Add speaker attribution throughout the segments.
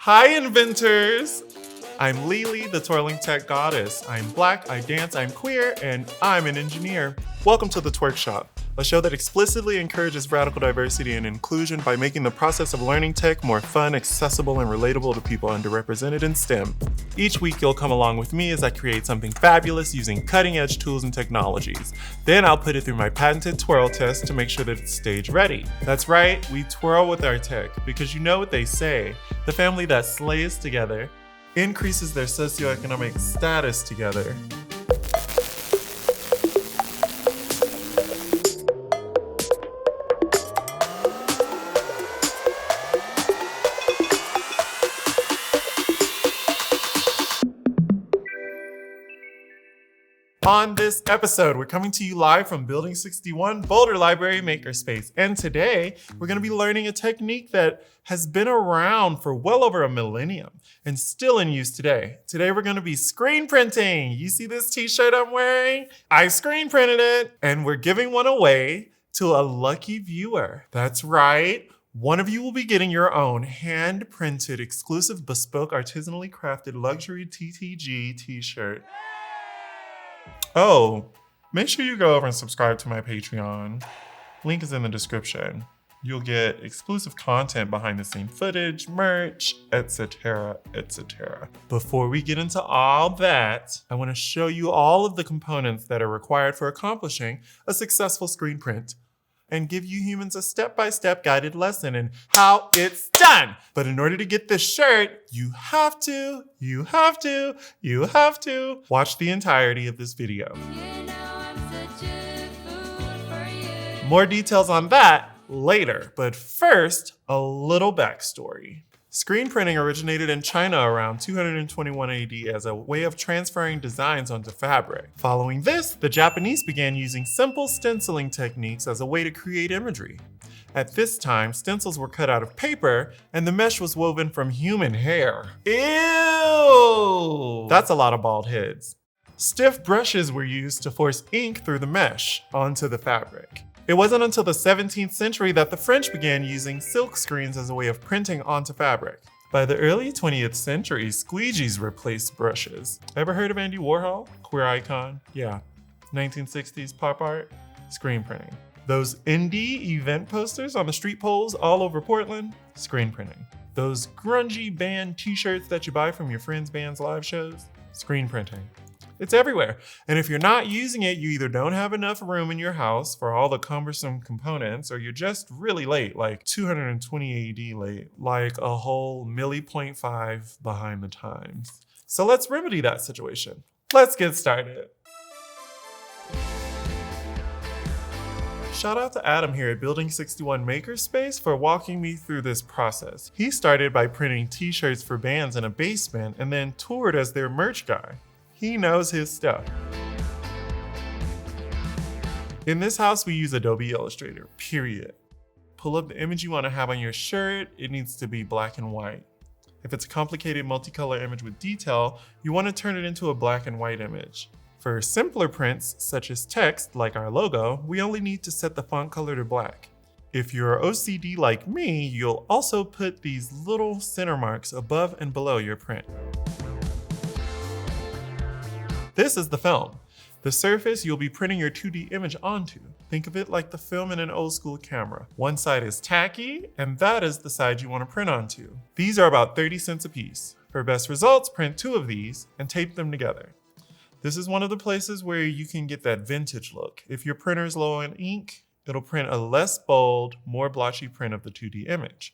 Speaker 1: Hi, inventors! I'm LeeLee, the twirling tech goddess. I'm black, I dance, I'm queer, and I'm an engineer. Welcome to the TWIRCH Shop, a show that explicitly encourages radical diversity and inclusion by making the process of learning tech more fun, accessible, and relatable to people underrepresented in STEM. Each week, you'll come along with me as I create something fabulous using cutting-edge tools and technologies. Then I'll put it through my patented twirl test to make sure that it's stage ready. That's right, we twirl with our tech, because you know what they say, the family that slays together increases their socioeconomic status together. On this episode, we're coming to you live from Building 61 Boulder Library Makerspace. And today, we're gonna be learning a technique that has been around for well over a millennium and still in use today. Today, we're gonna be screen printing. You see this t-shirt I'm wearing? I screen printed it, and we're giving one away to a lucky viewer. That's right. One of you will be getting your own hand-printed, exclusive, bespoke, artisanally crafted luxury TTG t-shirt. Oh, make sure you go over and subscribe to my Patreon. Link is in the description. You'll get exclusive content, behind the scene footage, merch, etc., etc. Before we get into all that, I want to show you all of the components that are required for accomplishing a successful screen print and give you humans a step-by-step guided lesson in how it's done. But in order to get this shirt, you have to watch the entirety of this video. More details on that later, but first, a little backstory. Screen printing originated in China around 221 AD as a way of transferring designs onto fabric. Following this, the Japanese began using simple stenciling techniques as a way to create imagery. At this time, stencils were cut out of paper and the mesh was woven from human hair. Ew! That's a lot of bald heads. Stiff brushes were used to force ink through the mesh onto the fabric. It wasn't until the 17th century that the French began using silk screens as a way of printing onto fabric. By the early 20th century, squeegees replaced brushes. Ever heard of Andy Warhol? Queer icon? Yeah. 1960s pop art? Screen printing. Those indie event posters on the street poles all over Portland? Screen printing. Those grungy band t-shirts that you buy from your friends' band's live shows? Screen printing. It's everywhere. And if you're not using it, you either don't have enough room in your house for all the cumbersome components, or you're just really late, like 220 AD late, like a whole milli.5 behind the times. So let's remedy that situation. Let's get started. Shout out to Adam here at Building 61 Makerspace for walking me through this process. He started by printing t-shirts for bands in a basement and then toured as their merch guy. He knows his stuff. In this house, we use Adobe Illustrator, period. Pull up the image you want to have on your shirt. It needs to be black and white. If it's a complicated multicolor image with detail, you want to turn it into a black and white image. For simpler prints, such as text, like our logo, we only need to set the font color to black. If you're OCD like me, you'll also put these little center marks above and below your print. This is the film, the surface you'll be printing your 2D image onto. Think of it like the film in an old school camera. One side is tacky, and that is the side you want to print onto. These are about 30 cents a piece. For best results, print 2 of these and tape them together. This is one of the places where you can get that vintage look. If your printer is low on ink, it'll print a less bold, more blotchy print of the 2D image.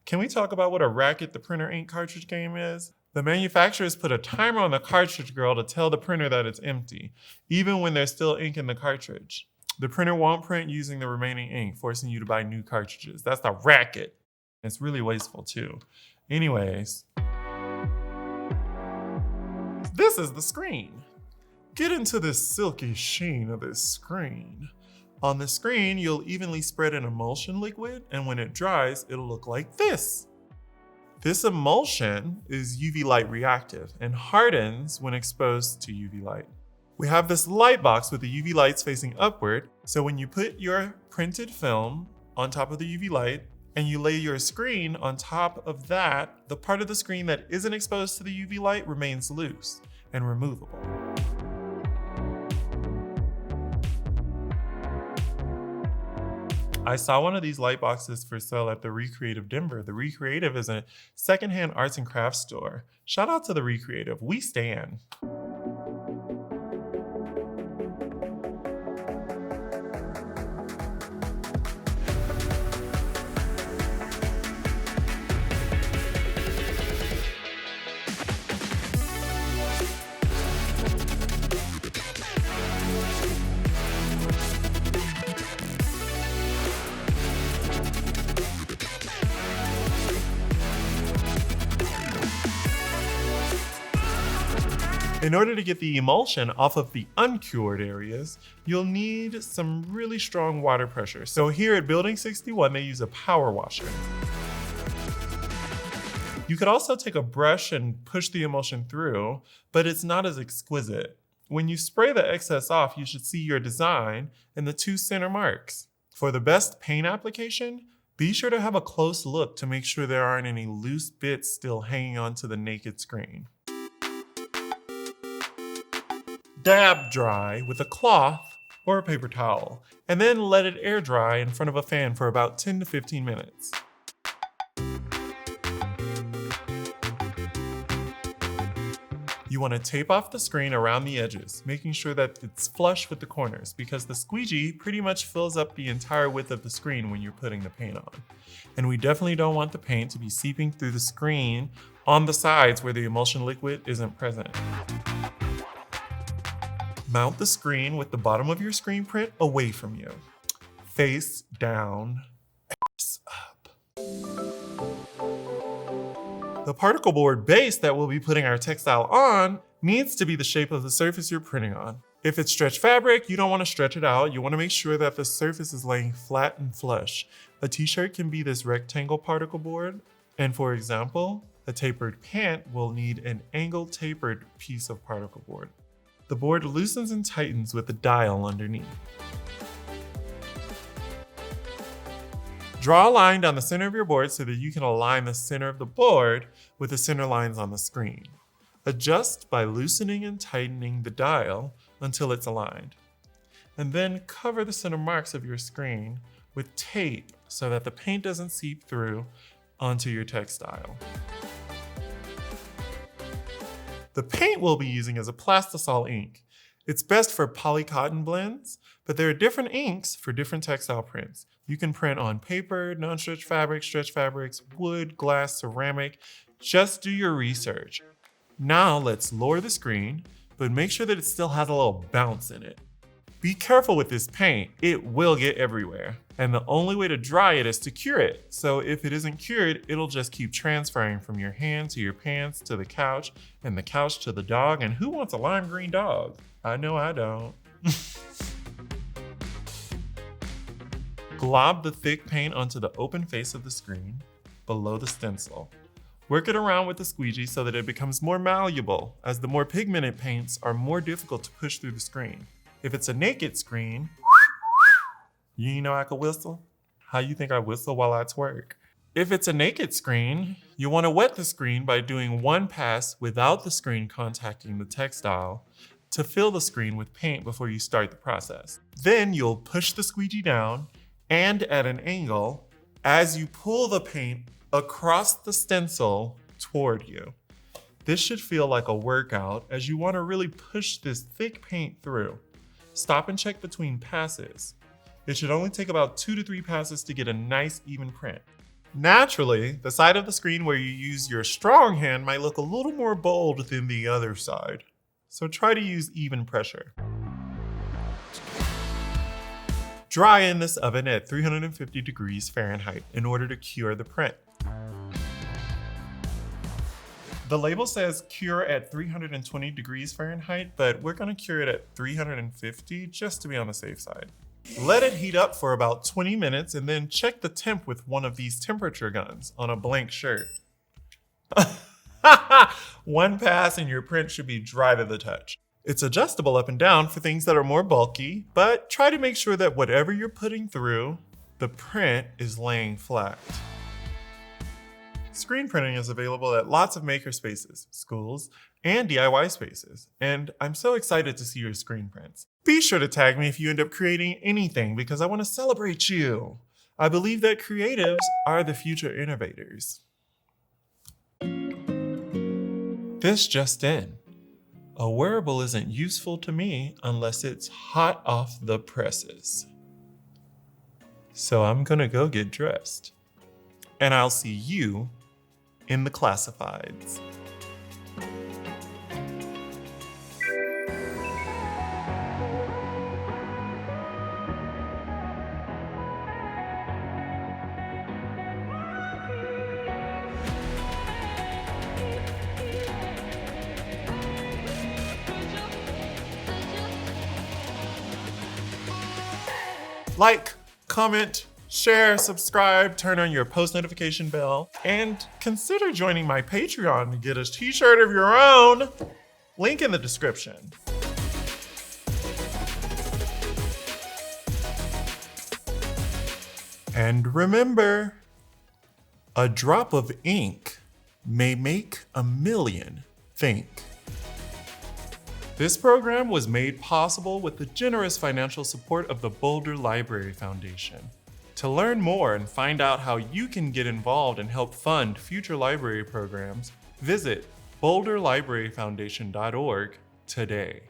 Speaker 1: Can we talk about what a racket the printer ink cartridge game is? The manufacturers put a timer on the cartridge girl to tell the printer that it's empty, even when there's still ink in the cartridge. The printer won't print using the remaining ink, forcing you to buy new cartridges. That's the racket. It's really wasteful too. Anyways, this is the screen. Get into the silky sheen of this screen. On the screen, you'll evenly spread an emulsion liquid, and when it dries, it'll look like this. This emulsion is UV light reactive and hardens when exposed to UV light. We have this light box with the UV lights facing upward, so when you put your printed film on top of the UV light, and you lay your screen on top of that, the part of the screen that isn't exposed to the UV light remains loose and removable. I saw one of these light boxes for sale at the Recreative Denver. The Recreative is a secondhand arts and crafts store. Shout out to the Recreative, we stan. In order to get the emulsion off of the uncured areas, you'll need some really strong water pressure. So here at Building 61, they use a power washer. You could also take a brush and push the emulsion through, but it's not as exquisite. When you spray the excess off, you should see your design and the 2 center marks. For the best paint application, be sure to have a close look to make sure there aren't any loose bits still hanging onto the naked screen. Dab dry with a cloth or a paper towel, and then let it air dry in front of a fan for about 10 to 15 minutes. You want to tape off the screen around the edges, making sure that it's flush with the corners, because the squeegee pretty much fills up the entire width of the screen when you're putting the paint on. And we definitely don't want the paint to be seeping through the screen on the sides where the emulsion liquid isn't present. Mount the screen with the bottom of your screen print away from you. Face down, ass up. The particle board base that we'll be putting our textile on needs to be the shape of the surface you're printing on. If it's stretch fabric, you don't want to stretch it out. You want to make sure that the surface is laying flat and flush. A t-shirt can be this rectangle particle board, and for example, a tapered pant will need an angled tapered piece of particle board. The board loosens and tightens with the dial underneath. Draw a line down the center of your board so that you can align the center of the board with the center lines on the screen. Adjust by loosening and tightening the dial until it's aligned. And then cover the center marks of your screen with tape so that the paint doesn't seep through onto your textile. The paint we'll be using is a plastisol ink. It's best for polycotton blends, but there are different inks for different textile prints. You can print on paper, non-stretch fabric, stretch fabrics, wood, glass, ceramic. Just do your research. Now let's lower the screen, but make sure that it still has a little bounce in it. Be careful with this paint, it will get everywhere. And the only way to dry it is to cure it. So if it isn't cured, it'll just keep transferring from your hand to your pants to the couch, and the couch to the dog. And who wants a lime green dog? I know I don't. Glob the thick paint onto the open face of the screen below the stencil. Work it around with the squeegee so that it becomes more malleable, as the more pigmented paints are more difficult to push through the screen. If it's a naked screen, you know I can whistle? How you think I whistle while I twerk? If it's a naked screen, you want to wet the screen by doing one pass without the screen contacting the textile to fill the screen with paint before you start the process. Then you'll push the squeegee down and at an angle as you pull the paint across the stencil toward you. This should feel like a workout as you want to really push this thick paint through. Stop and check between passes. It should only take about 2 to 3 passes to get a nice even print. Naturally, the side of the screen where you use your strong hand might look a little more bold than the other side. So try to use even pressure. Dry in this oven at 350 degrees Fahrenheit in order to cure the print. The label says cure at 320 degrees Fahrenheit, but we're gonna cure it at 350 just to be on the safe side. Let it heat up for about 20 minutes and then check the temp with one of these temperature guns on a blank shirt. One pass and your print should be dry to the touch. It's adjustable up and down for things that are more bulky, but try to make sure that whatever you're putting through the print is laying flat. Screen printing is available at lots of maker spaces, schools, and DIY spaces, and I'm so excited to see your screen prints. Be sure to tag me if you end up creating anything because I want to celebrate you. I believe that creatives are the future innovators. This just in. A wearable isn't useful to me unless it's hot off the presses. So I'm gonna go get dressed. And I'll see you in the classifieds. Like, comment, share, subscribe, turn on your post notification bell, and consider joining my Patreon to get a t-shirt of your own. Link in the description. And remember, a drop of ink may make a million think. This program was made possible with the generous financial support of the Boulder Library Foundation. To learn more and find out how you can get involved and help fund future library programs, visit boulderlibraryfoundation.org today.